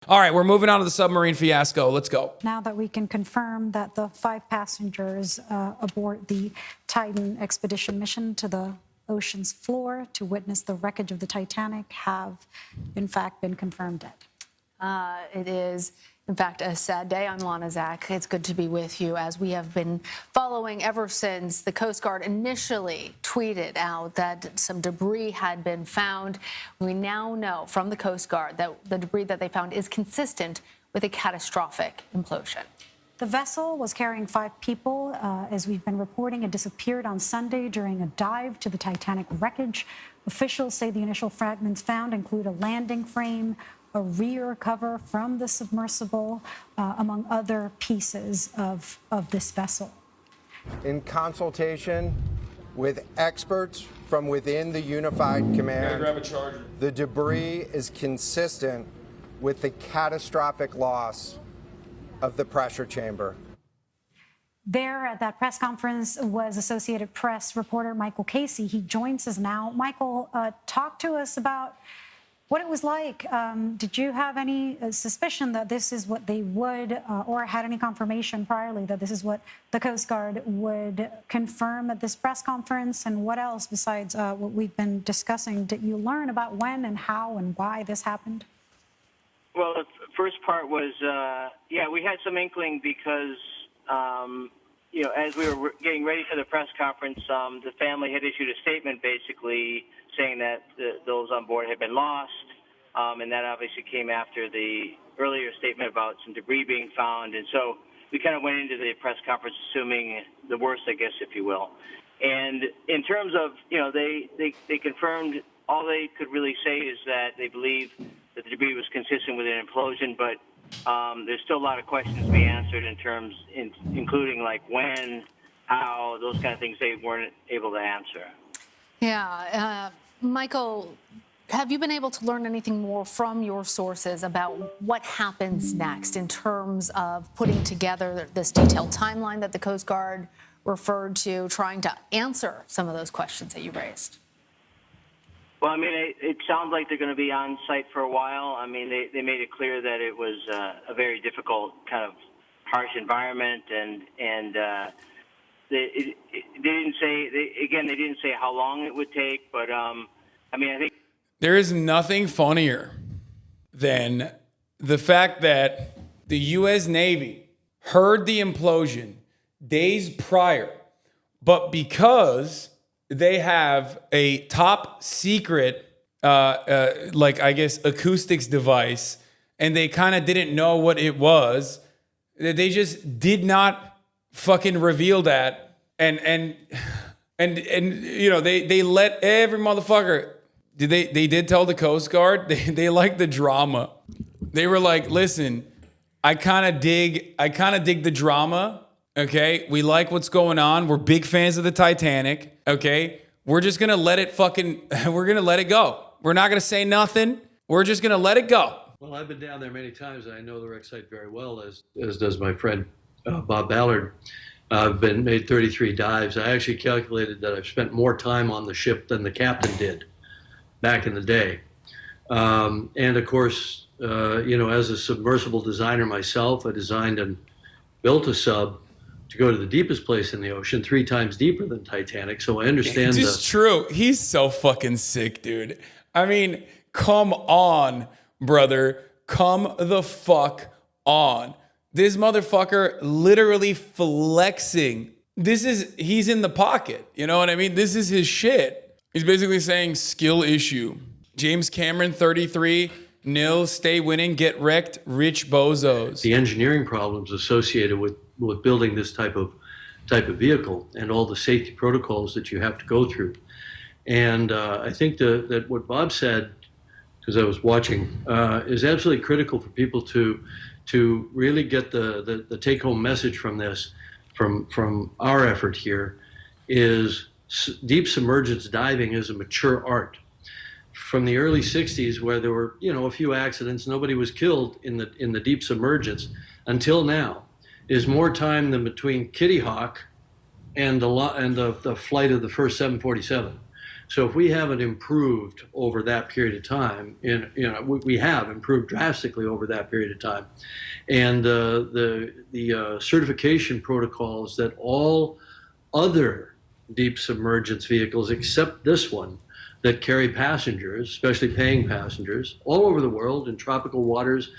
All right, we're moving on to the submarine fiasco. Let's go. Now that we can confirm that the 5 passengers aboard the Titan expedition mission to the ocean's floor to witness the wreckage of the Titanic have, in fact, been confirmed dead. It is, in fact, a sad day. I'm Lana Zach. It's good to be with you as we have been following ever since the Coast Guard initially tweeted out that some debris had been found. We now know from the Coast Guard that the debris that they found is consistent with a catastrophic implosion. The vessel was carrying 5 people. As we've been reporting, it disappeared on Sunday during a dive to the Titanic wreckage. Officials say the initial fragments found include a landing frame, a rear cover from the submersible, among other pieces of this vessel. In consultation with experts from within the Unified Command, the debris is consistent with the catastrophic loss of the pressure chamber. There at that press conference was Associated Press reporter Michael Casey. He joins us now. Michael, talk to us about what it was like. Did you have any suspicion that this is what they would, or had any confirmation priorly that this is what the Coast Guard would confirm at this press conference? And what else besides what we've been discussing did you learn about when and how and why this happened? Well, the first part was, we had some inkling because, as we were getting ready for the press conference, the family had issued a statement basically saying that those on board had been lost, and that obviously came after the earlier statement about some debris being found. And so we kind of went into the press conference assuming the worst, I guess, if you will. And in terms of, they confirmed, all they could really say is that they believe that the debris was consistent with an implosion, but there's still a lot of questions to be answered including like when, how, those kind of things they weren't able to answer. Yeah. Michael, have you been able to learn anything more from your sources about what happens next in terms of putting together this detailed timeline that the Coast Guard referred to, trying to answer some of those questions that you raised? Well, I mean, it sounds like they're going to be on site for a while. I mean, they made it clear that it was a very difficult, kind of harsh environment, and they didn't say. They didn't say how long it would take, but I think there is nothing funnier than the fact that the U.S. Navy heard the implosion days prior, but because they have a top secret, I guess, acoustics device, and they kind of didn't know what it was. They just did not fucking reveal that, and they let every motherfucker. They did tell the Coast Guard they like the drama. They were like, listen, I kind of dig the drama. Okay, we like what's going on. We're big fans of the Titanic. Okay, we're just gonna let it we're gonna let it go. We're not gonna say nothing. We're just gonna let it go. Well, I've been down there many times, and I know the wreck site very well, as does my friend Bob Ballard. I've made 33 dives. I actually calculated that I've spent more time on the ship than the captain did back in the day. And of course, as a submersible designer myself, I designed and built a sub to go to the deepest place in the ocean, 3 times deeper than Titanic. So I understand. It's true. He's so fucking sick, dude. I mean, come on, brother. Come the fuck on. This motherfucker literally flexing. He's in the pocket. You know what I mean? This is his shit. He's basically saying skill issue. James Cameron, 33, nil, stay winning, get wrecked, rich bozos. The engineering problems associated with building this type of vehicle and all the safety protocols that you have to go through. And I think that what Bob said, because I was watching, is absolutely critical for people to really get the take-home message from this, from our effort here, is deep submergence diving is a mature art. From the early 60s, where there were a few accidents, nobody was killed in the deep submergence, until now, is more time than between Kitty Hawk and the flight of the first 747. So if we haven't improved over that period of time, and we have improved drastically over that period of time, and the certification protocols that all other deep submergence vehicles except this one that carry passengers, especially paying passengers, all over the world in tropical waters,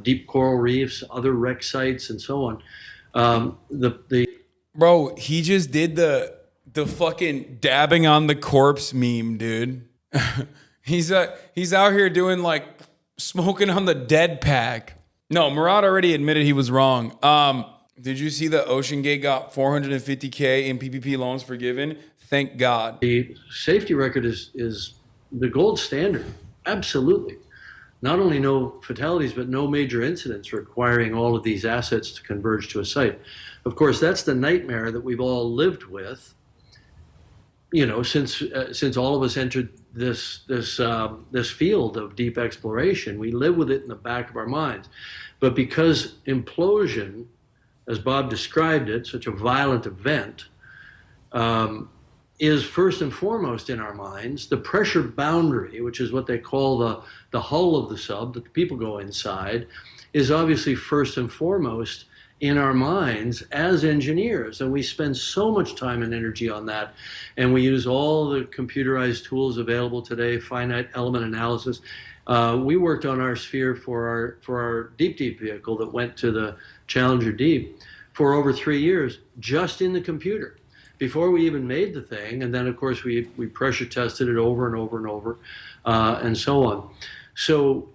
deep coral reefs, other wreck sites, and so on. Bro, he just did the fucking dabbing on the corpse meme, dude. He's out here doing like smoking on the dead pack. No, Murad already admitted he was wrong. Did you see that OceanGate got $450K in PPP loans forgiven? Thank God. The safety record is the gold standard. Absolutely. Not only no fatalities, but no major incidents requiring all of these assets to converge to a site. Of course, that's the nightmare that we've all lived with, since all of us entered this field of deep exploration. We live with it in the back of our minds. But because implosion, as Bob described it, such a violent event, is first and foremost in our minds. The pressure boundary, which is what they call the hull of the sub, that the people go inside, is obviously first and foremost in our minds as engineers. And we spend so much time and energy on that. And we use all the computerized tools available today, finite element analysis. We worked on our sphere for our deep vehicle that went to the Challenger Deep for over 3 years, just in the computer, before we even made the thing. And then, of course, we pressure tested it over and over and over, and so on. So,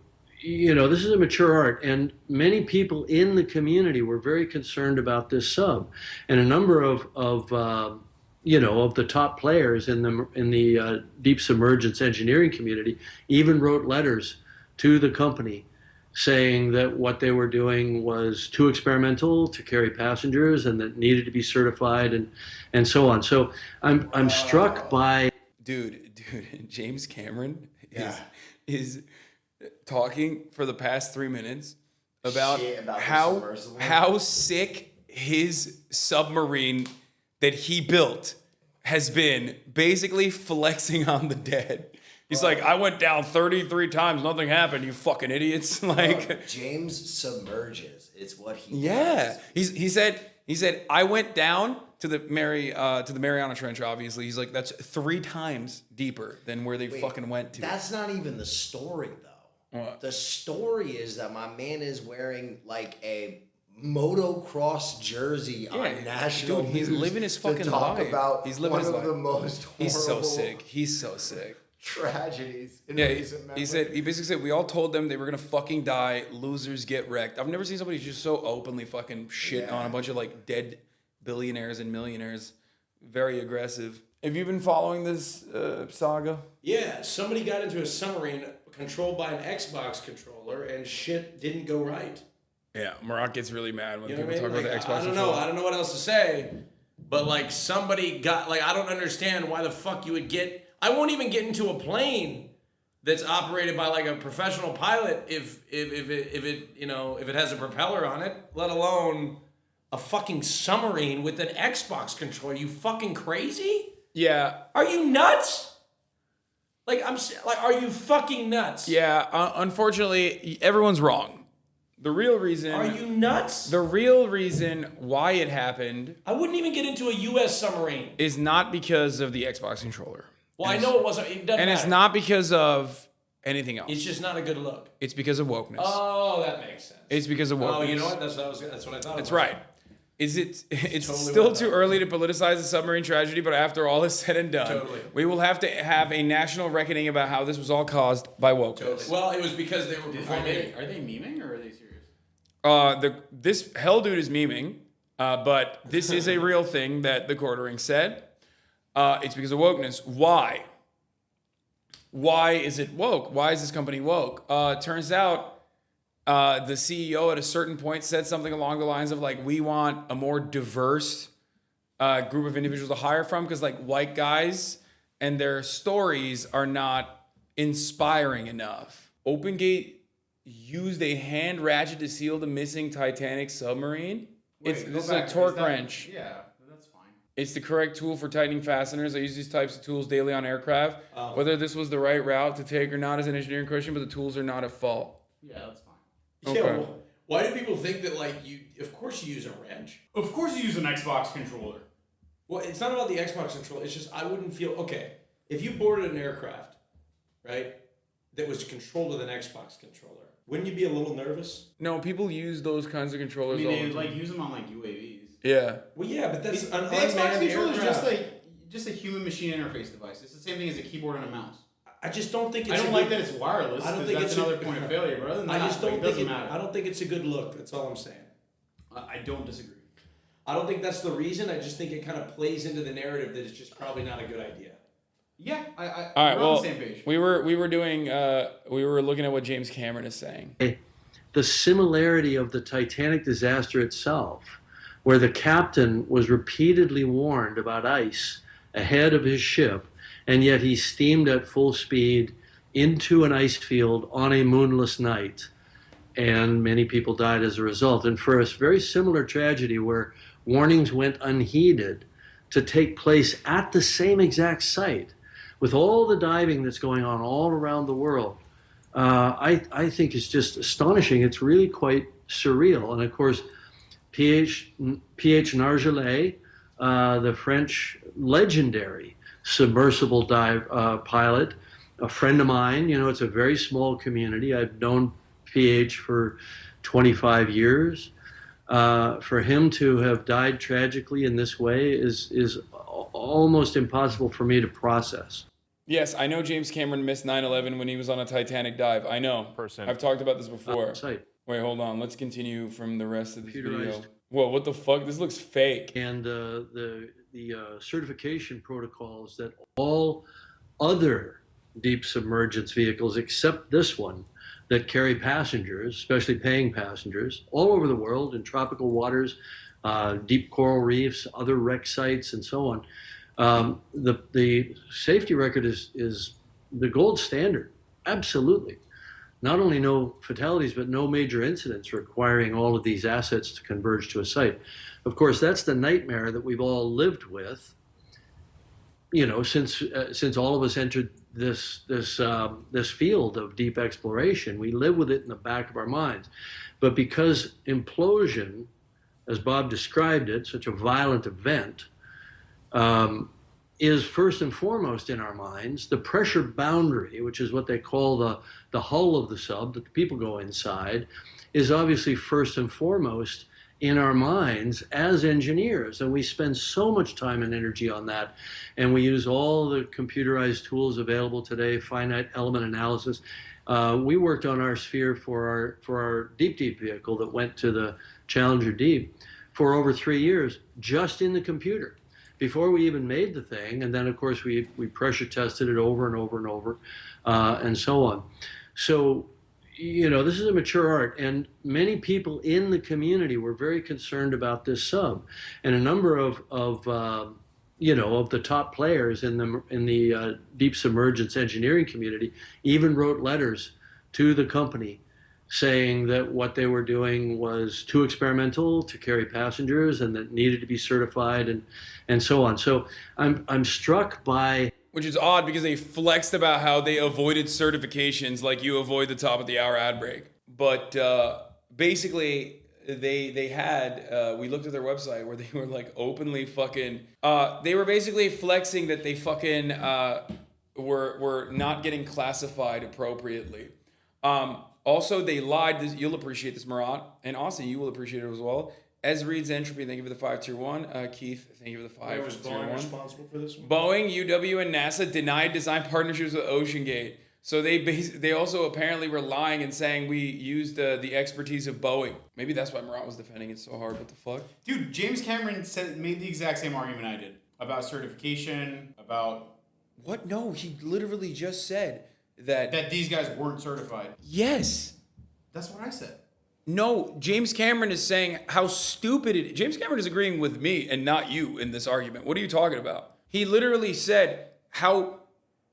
this is a mature art, and many people in the community were very concerned about this sub. And a number of the top players in the deep submergence engineering community even wrote letters to the company saying that what they were doing was too experimental to carry passengers and that needed to be certified and so on. So I'm struck by... Dude, James Cameron is talking for the past 3 minutes about how sick his submarine that he built has been, basically flexing on the dead. He's like, I went down 33 times, nothing happened, you fucking idiots. Like, James submerges. It's what he does. He said I went down to the Wait, Mariana Trench, obviously. He's like, that's 3 times deeper than where they fucking went to. That's not even the story, though. What? The story is that my man is wearing like a motocross jersey on national dude, he's news living his fucking to talk life. about He's living one his of life. the most horrible He's so sick. tragedies in Yeah, recent memory. he basically said, we all told them they were gonna fucking die. Losers get wrecked. I've never seen somebody just so openly fucking shit on a bunch of like dead billionaires and millionaires. Very aggressive. Have you been following this saga? Yeah, somebody got into a submarine controlled by an Xbox controller and shit didn't go right. Yeah, Marat gets really mad when You know people what I mean? talk about the Xbox I don't controller. know. I don't know what else to say. But like somebody got I don't understand why the fuck you would get. I won't even get into a plane that's operated by like a professional pilot if it has a propeller on it, let alone a fucking submarine with an Xbox controller. You fucking crazy? Yeah. Are you nuts? Are you fucking nuts? Yeah, unfortunately, everyone's wrong. The real reason... Are you nuts? The real reason why it happened... I wouldn't even get into a U.S. submarine. ...is not because of the Xbox controller. Well, I know it wasn't. It doesn't and matter. it's not because of anything else. It's just not a good look. It's because of wokeness. Oh, that makes sense. It's because of wokeness. Oh, you know what? That's what I thought. That's it was. right. It's Totally still what I too thought. early to politicize the submarine tragedy, but after all is said and done, Totally. we will have to have a national reckoning about how this was all caused by wokeness. Totally. Well, it was because they were performing. Are they memeing or are they serious? This hell dude is memeing, but this is a real thing that the quartering said. It's because of wokeness. Why? Why is it woke? Why is this company woke? Turns out the CEO at a certain point said something along the lines of like, we want a more diverse group of individuals to hire from because like white guys and their stories are not inspiring enough. OpenGate used a hand ratchet to seal the missing Titanic submarine. This is a torque wrench. Yeah, that's fine. It's the correct tool for tightening fasteners. I use these types of tools daily on aircraft. Whether this was the right route to take or not is an engineering question, but the tools are not at fault. Yeah, that's fine. Yeah, Okay. well, why do people think that, like, of course you use a wrench? Of course you use an Xbox controller. Well, it's not about the Xbox controller. It's just I wouldn't feel, okay, if you boarded an aircraft, right, that was controlled with an Xbox controller, wouldn't you be a little nervous? No, people use those kinds of controllers all they the time. like use them on like UAVs. Yeah. Well, yeah, but that's an The Xbox unmanned controller is aircraft. just a human machine interface device. It's the same thing as a keyboard and a mouse. I just don't think it's I don't like that it's wireless. I don't 'cause think that's it's another point of failure. But other than I that, just don't it think doesn't matter. I don't think it's a good look. That's all I'm saying. I don't disagree. I don't think that's the reason. I just think it kind of plays into the narrative that it's just probably not a good idea. Yeah, All right. we're on Well, the same page. we were looking at what James Cameron is saying. The similarity of the Titanic disaster itself, where the captain was repeatedly warned about ice ahead of his ship, and yet he steamed at full speed into an ice field on a moonless night, and many people died as a result. And for a very similar tragedy where warnings went unheeded to take place at the same exact site, with all the diving that's going on all around the world, I think it's just astonishing. It's really quite surreal. And of course, P.H. Nargeolet, the French legendary submersible dive pilot, a friend of mine. You know, it's a very small community. I've known PH for 25 years. For him to have died tragically in this way is almost impossible for me to process. Yes, I know James Cameron missed 9/11 when he was on a Titanic dive. I know. I've talked about this before. Wait, hold on. Let's continue from the rest of this video. Whoa, what the fuck? This looks fake. And the certification protocols that all other deep submergence vehicles, except this one, that carry passengers, especially paying passengers, all over the world in tropical waters, deep coral reefs, other wreck sites, and so on. The safety record is the gold standard. Absolutely. Not only no fatalities, but no major incidents requiring all of these assets to converge to a site. Of course, that's the nightmare that we've all lived with, you know, since all of us entered this field of deep exploration. We live with it in the back of our minds. But because implosion, as Bob described it, such a violent event, is first and foremost in our minds. The pressure boundary, which is what they call the hull of the sub, that the people go inside, is obviously first and foremost in our minds as engineers. And we spend so much time and energy on that. And we use all the computerized tools available today, finite element analysis. We worked on our sphere for our deep vehicle that went to the Challenger Deep for over 3 years, just in the computer, before we even made the thing. And then, of course, we pressure tested it over and over and over, and so on. So, you know, this is a mature art, and many people in the community were very concerned about this sub. And a number of the top players in the deep submergence engineering community even wrote letters to the company saying that what they were doing was too experimental to carry passengers and that needed to be certified and so on. So I'm struck by... Which is odd because they flexed about how they avoided certifications like you avoid the top of the hour ad break. But basically, they had, we looked at their website where they were like openly fucking, they were basically flexing that they fucking were not getting classified appropriately. Also, they lied. You'll appreciate this, Murat. And Austin, you will appreciate it as well. Ez reads entropy. Thank you for the 5 tier 1. Keith, thank you for the 5 was tier Boeing 1. responsible for this one? Boeing, UW, and NASA denied design partnerships with OceanGate. So they also apparently were lying and saying we used the expertise of Boeing. Maybe that's why Murat was defending it so hard. What the fuck? Dude, James Cameron made the exact same argument I did about certification, about... What? No, he literally just said that these guys weren't certified. Yes. That's what I said. No, James Cameron is saying how stupid it is. James Cameron is agreeing with me and not you in this argument. What are you talking about? He literally said how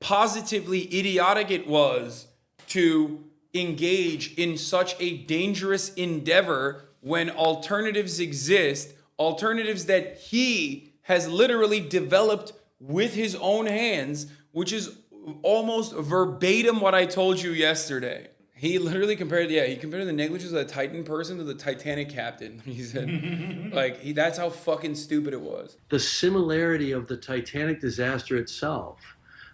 positively idiotic it was to engage in such a dangerous endeavor when alternatives exist, alternatives that he has literally developed with his own hands, which is almost verbatim what I told you yesterday. He literally compared the negligence of the Titan person to the Titanic captain. He said, that's how fucking stupid it was. The similarity of the Titanic disaster itself,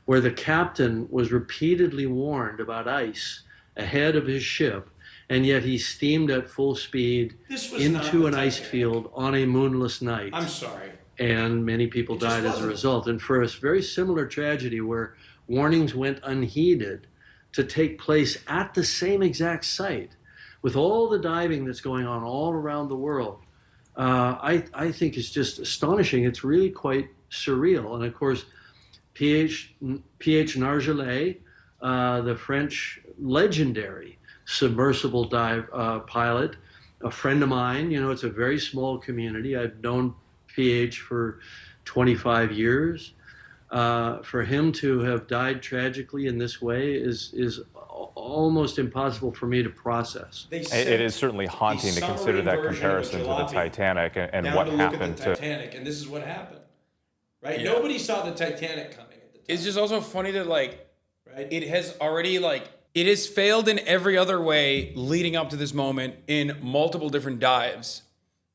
where the captain was repeatedly warned about ice ahead of his ship, and yet he steamed at full speed into an ice field on a moonless night. I'm sorry. And many people died as a result. And for a very similar tragedy where warnings went unheeded to take place at the same exact site, with all the diving that's going on all around the world, I think it's just astonishing. It's really quite surreal. And of course, P.H. Nargeolet, the French legendary submersible dive pilot, a friend of mine. It's a very small community. I've known PH for 25 years. For him to have died tragically in this way is almost impossible for me to process. It is certainly haunting to consider that comparison to the Titanic and what happened to Titanic, and this is what happened. Right? Yeah. Nobody saw the Titanic coming at the time. It's just also funny that it has already it has failed in every other way leading up to this moment in multiple different dives.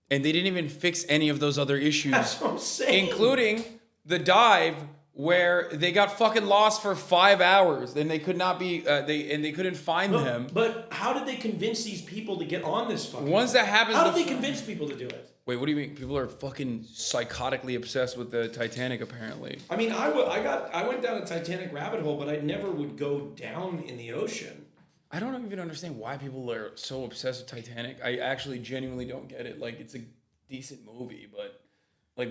And they didn't even fix any of those other issues. That's what I'm saying. Including the dive where they got fucking lost for 5 hours and they could not be they couldn't find them. But how did they convince these people to get on this fucking Once that happens, how did they convince people to do it? Wait, what do you mean? People are fucking psychotically obsessed with the Titanic, apparently. I mean, I went down a Titanic rabbit hole, but I never would go down in the ocean. I don't even understand why people are so obsessed with Titanic. I actually genuinely don't get it. It's a decent movie, but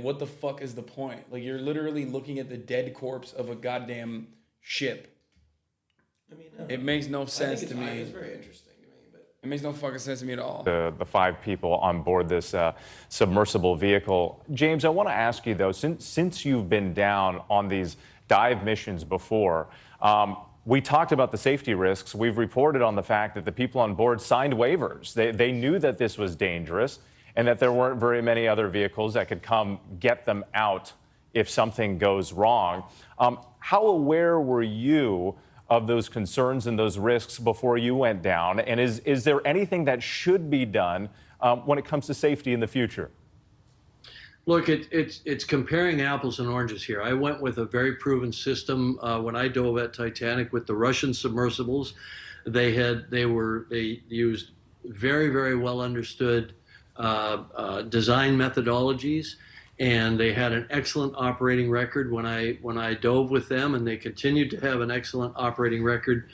what the fuck is the point? You're literally looking at the dead corpse of a goddamn ship. I mean, it makes no sense to me. It's very interesting to me, but it makes no fucking sense to me at all. The 5 people on board this submersible vehicle. James, I want to ask you though, since you've been down on these dive missions before, we talked about the safety risks. We've reported on the fact that the people on board signed waivers. They knew that this was dangerous and that there weren't very many other vehicles that could come get them out if something goes wrong. How aware were you of those concerns and those risks before you went down? And is there anything that should be done when it comes to safety in the future? Look, it's comparing apples and oranges here. I went with a very proven system when I dove at Titanic with the Russian submersibles. They used very, very well understood design methodologies, and they had an excellent operating record when I dove with them, and they continued to have an excellent operating record,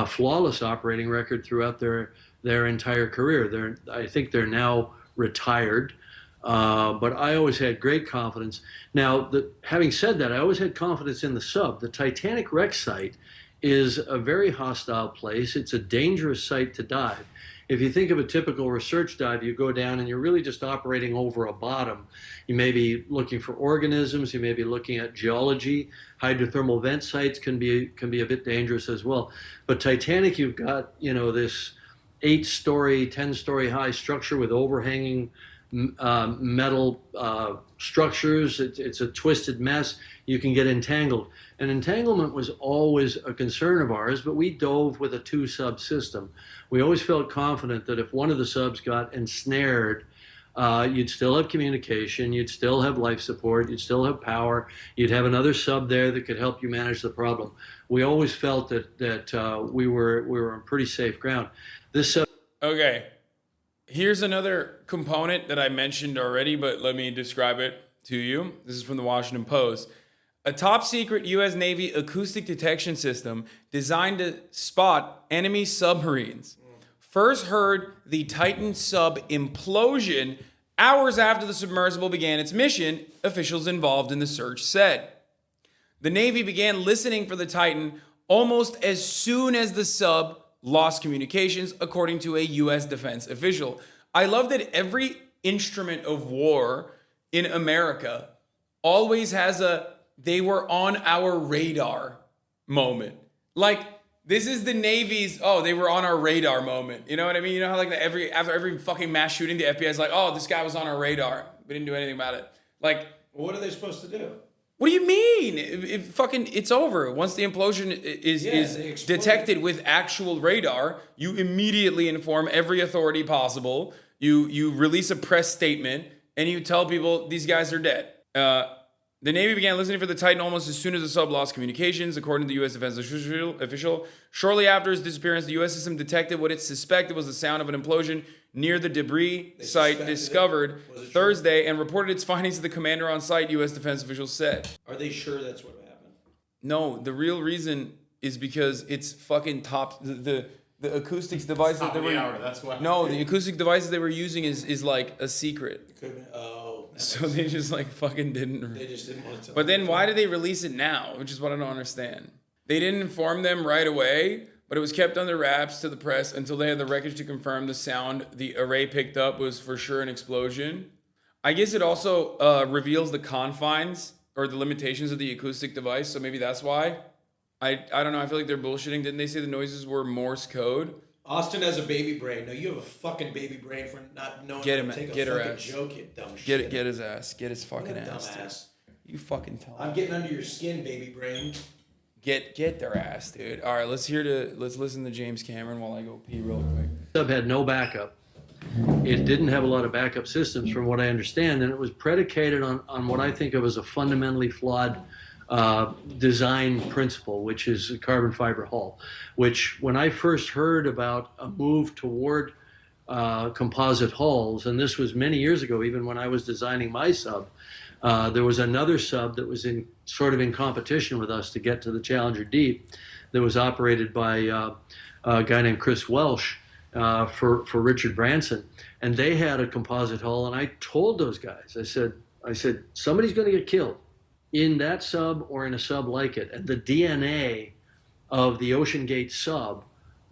flawless operating record throughout their entire career. I think they're now retired. But I always had great confidence. Now, having said that, I always had confidence in the sub. The Titanic wreck site is a very hostile place. It's a dangerous site to dive. If you think of a typical research dive, you go down and you're really just operating over a bottom. You may be looking for organisms. You may be looking at geology. Hydrothermal vent sites can be a bit dangerous as well. But Titanic, you've got this 8-story, 10-story high structure with overhanging metal structures. It's a twisted mess. You can get entangled. And entanglement was always a concern of ours, but we dove with a 2-sub system. We always felt confident that if one of the subs got ensnared, you'd still have communication, you'd still have life support, you'd still have power, you'd have another sub there that could help you manage the problem. We always felt that we were on pretty safe ground. This sub. Okay. Here's another component that I mentioned already, but let me describe it to you. This is from the Washington Post. A top secret U.S. Navy acoustic detection system designed to spot enemy submarines first heard the Titan sub implosion hours after the submersible began its mission, officials involved in the search said. The Navy began listening for the Titan almost as soon as the sub lost communications, according to a U.S. defense official. I love that every instrument of war in America always has they were on our radar moment. This is the Navy's, they were on our radar moment. You know what I mean? You know how after every fucking mass shooting, the FBI is like, this guy was on our radar. We didn't do anything about it. Well, what are they supposed to do? What do you mean? It's over. Once the implosion is detected with actual radar, you immediately inform every authority possible. You release a press statement and you tell people these guys are dead. The Navy began listening for the Titan almost as soon as the sub lost communications, according to the U.S. Defense official. Shortly after its disappearance, the U.S. system detected what it suspected was the sound of an implosion near the debris site discovered Thursday and reported its findings to the commander on site, U.S. Defense officials said. Are they sure that's what happened? No, the real reason is because it's fucking the acoustics device that they were the acoustic devices they were using is like a secret. So they just like fucking didn't. They just didn't want to tell. But then why did they release it now? Which is what I don't understand. They didn't inform them right away, but it was kept under wraps to the press until they had the wreckage to confirm the sound the array picked up was for sure an explosion. I guess it also reveals the confines or the limitations of the acoustic device, so maybe that's why. I don't know. I feel like they're bullshitting. Didn't they say the noises were Morse code? Austin has a baby brain. No, you have a fucking baby brain for not knowing how to take a fucking joke, you dumb shit. Get his ass. Get his fucking ass. Dumbass. You fucking tell him. I'm getting under your skin, baby brain. Get their ass, dude. All right, let's listen to James Cameron while I go pee real quick. Sub had no backup. It didn't have a lot of backup systems from what I understand, and it was predicated on what I think of as a fundamentally flawed design principle, which is a carbon fiber hull, which when I first heard about a move toward composite hulls, and this was many years ago, even when I was designing my sub, there was another sub that was in competition with us to get to the Challenger Deep that was operated by a guy named Chris Welsh for Richard Branson, and they had a composite hull, and I told those guys, I said somebody's going to get killed in that sub or in a sub like it. And the DNA of the Ocean Gate sub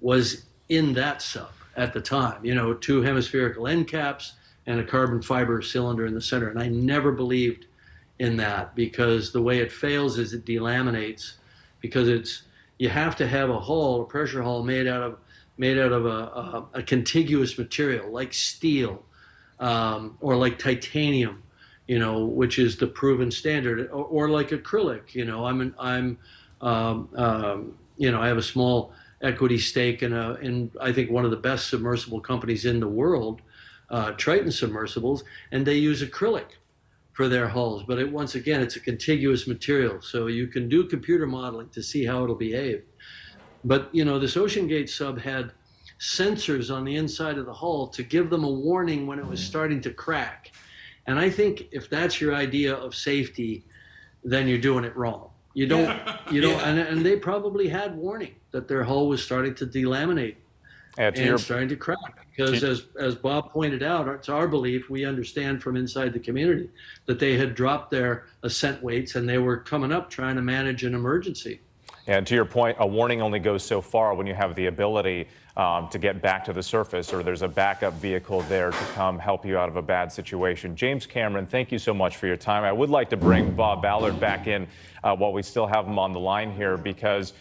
was in that sub at the time. You know, 2 hemispherical end caps and a carbon fiber cylinder in the center. And I never believed in that because the way it fails is it delaminates, because you have to have a hull, a pressure hull made out of a contiguous material like steel or like titanium, you know, which is the proven standard, or like acrylic. You know, I have a small equity stake in I think one of the best submersible companies in the world, Triton Submersibles, and they use acrylic for their hulls. But once again, it's a contiguous material, so you can do computer modeling to see how it'll behave. But you know, this Ocean Gate sub had sensors on the inside of the hull to give them a warning when it was starting to crack. And I think if that's your idea of safety, then you're doing it wrong. You don't, and they probably had warning that their hull was starting to delaminate and starting to crack. Because as Bob pointed out, it's our belief, we understand from inside the community, that they had dropped their ascent weights and they were coming up trying to manage an emergency. And to your point, a warning only goes so far when you have the ability to get back to the surface, or there's a backup vehicle there to come help you out of a bad situation. James Cameron, thank you so much for your time. I would like to bring Bob Ballard back in while we still have him on the line here, because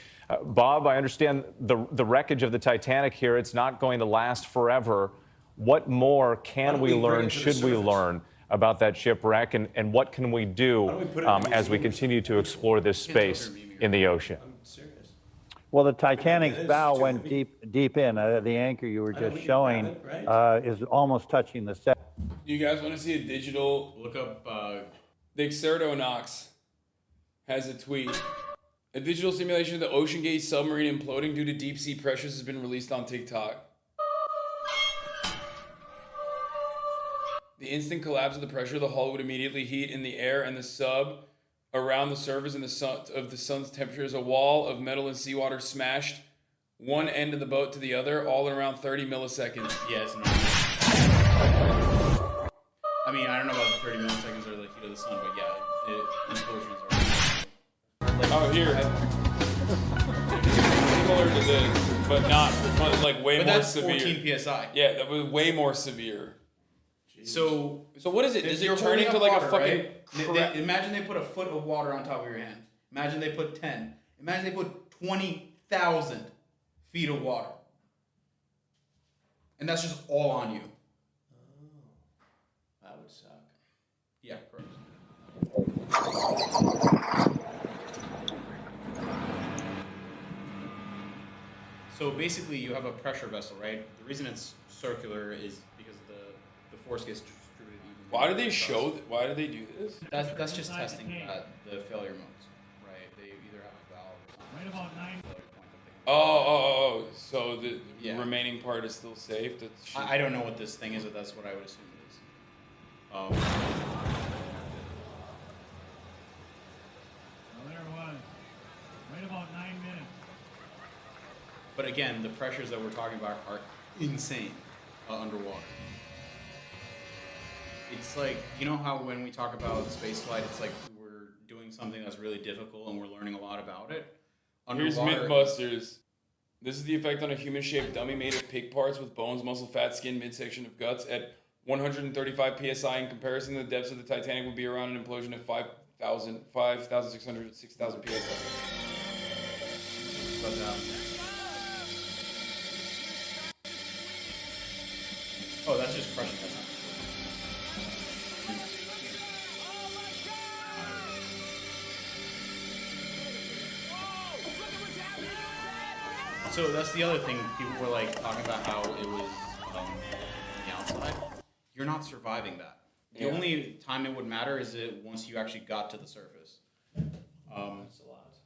Bob, I understand the wreckage of the Titanic here, it's not going to last forever. What more can we learn, should we learn about that shipwreck, and what can we do as we continue to explore this space in the ocean? Well, the Titanic's bow went deep in. The anchor you were just showing is almost touching the set. Do you guys want to see a digital? Look up. The Xerdonox has a tweet. A digital simulation of the Ocean Gate submarine imploding due to deep sea pressures has been released on TikTok. The instant collapse of the pressure of the hull would immediately heat in the air and the sub around the surface and the sun's temperature as a wall of metal and seawater smashed one end of the boat to the other, all in around 30 milliseconds. Yes. No. I mean, I don't know about the 30 milliseconds or the heat of the sun, but yeah, implosions are. Here. Similar to this, but not, like way more severe. 14 psi. Yeah, that was way more severe. So what is it? Does it turn into like water, a fucking? Right? Imagine they put a foot of water on top of your hand. Imagine they put 10. Imagine they put 20,000 feet of water, and that's just all on you. That would suck. Yeah, correct. So basically, you have a pressure vessel, right? The reason it's circular is because the force gets distributed evenly. Why do they show? Why do they do this? That's just testing the failure modes, right? They either have a valve or something. Right about 9. Oh. So the remaining part is still safe. I don't know what this thing is, but that's what I would assume it is. There it was. Right about 9 minutes. But again, the pressures that we're talking about are insane underwater. It's like, you know how when we talk about spaceflight, it's like we're doing something that's really difficult and we're learning a lot about it? Here's Mythbusters. This is the effect on a human-shaped dummy made of pig parts with bones, muscle, fat, skin, midsection of guts. At 135 psi, in comparison, the depths of the Titanic would be around an implosion of 5,600 to 6,000 psi. But, oh, that's just crushing it. So that's the other thing. People were like talking about how it was on the outside. You're not surviving that. The only time it would matter is once you actually got to the surface.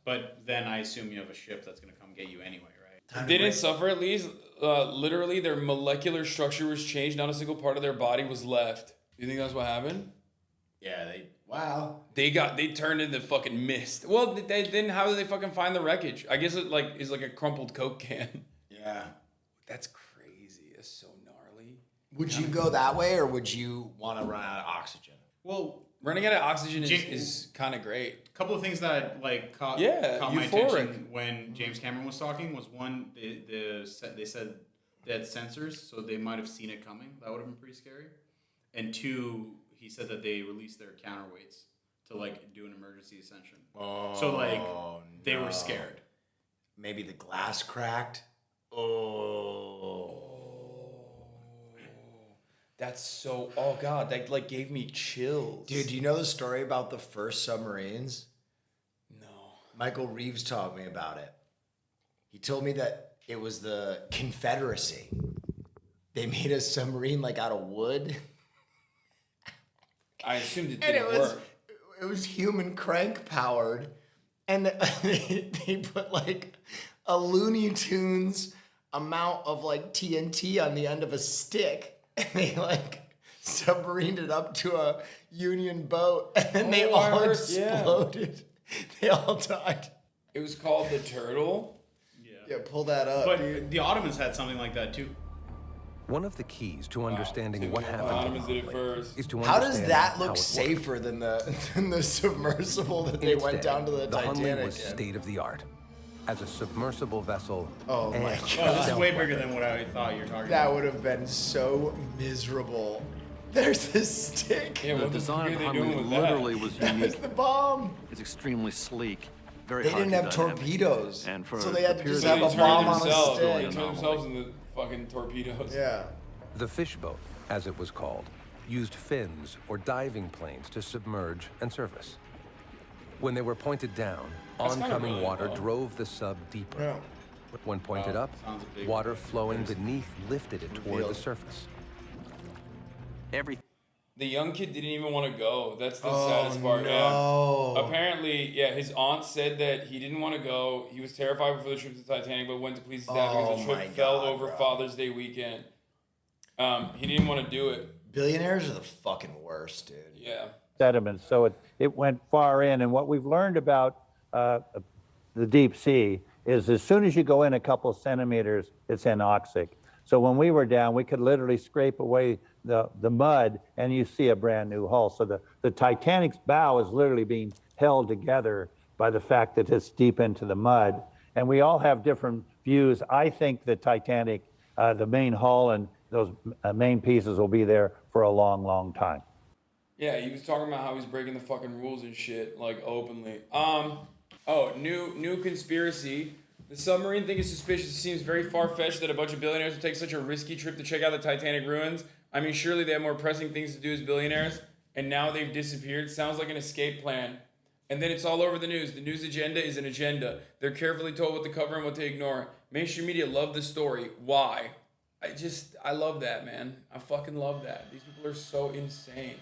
But then I assume you have a ship that's going to come get you anyway, right? They didn't suffer at least. Literally, their molecular structure was changed. Not a single part of their body was left. You think that's what happened? Yeah, wow. They turned into fucking mist. Well, then how did they fucking find the wreckage? I guess it is like a crumpled Coke can. Yeah. That's crazy. That's so gnarly. Would you go that way, or would you want to run out of oxygen? Well, running out of oxygen is kind of great. A couple of things that caught my attention when James Cameron was talking was one, they said they had sensors, so they might have seen it coming. That would have been pretty scary. And two, he said that they released their counterweights to do an emergency ascension. So they were scared. Maybe the glass cracked. Oh. That's so. Oh god, that gave me chills. Dude, do you know the story about the first submarines? No. Michael Reeves told me about it. He told me that it was the Confederacy. They made a submarine out of wood. I assumed it didn't work. It was human crank powered, and they put a Looney Tunes amount of TNT on the end of a stick. And they submarined it up to a Union boat, and then they all exploded. Yeah. They all died. It was called the Turtle. Yeah, pull that up. But dude. The Ottomans had something like that too. One of the keys to understanding what happened did it first. is to How understand does that look how it safer worked. than the submersible that they went down to the Titanic Hunley was in? state of the art as a submersible vessel. Oh my God. Oh, this is way bigger than what I thought you were talking about. That would have been so miserable. There's this stick. Yeah, The design of Hunley literally was unique. There's the bomb. It's extremely sleek, very They didn't have hydrodynamic. torpedoes, And for so they had to the just period have a of bomb time, on a it's stick. really They turned anomaly. themselves into fucking torpedoes. Yeah. The fishboat, as it was called, used fins or diving planes to submerge and surface. When they were pointed down, That's kinda oncoming really water cool. drove the sub deeper. Yeah. When pointed up, sounds a big water flowing beneath lifted it toward the Revealed. surface. The young kid didn't even want to go. That's the saddest part. No. Yeah. Apparently, his aunt said that he didn't want to go. He was terrified before the trip to the Titanic, but went to please his dad because the Oh trip my fell God, over bro. Father's Day weekend. He didn't want to do it. Billionaires are the fucking worst, dude. Yeah. Sediments, so it went far in. And what we've learned about the deep sea is as soon as you go in a couple centimeters, it's anoxic. So when we were down, we could literally scrape away the mud and you see a brand new hull. So the Titanic's bow is literally being held together by the fact that it's deep into the mud. And we all have different views. I think the Titanic, the main hull and those main pieces will be there for a long, long time. Yeah, he was talking about how he's breaking the fucking rules and shit, openly. New conspiracy. The submarine thing is suspicious. It seems very far-fetched that a bunch of billionaires would take such a risky trip to check out the Titanic ruins. I mean, surely they have more pressing things to do as billionaires, and now they've disappeared. Sounds like an escape plan. And then it's all over the news. The news agenda is an agenda. They're carefully told what to cover and what to ignore. Mainstream media love the story. Why? I love that, man. I fucking love that. These people are so insane.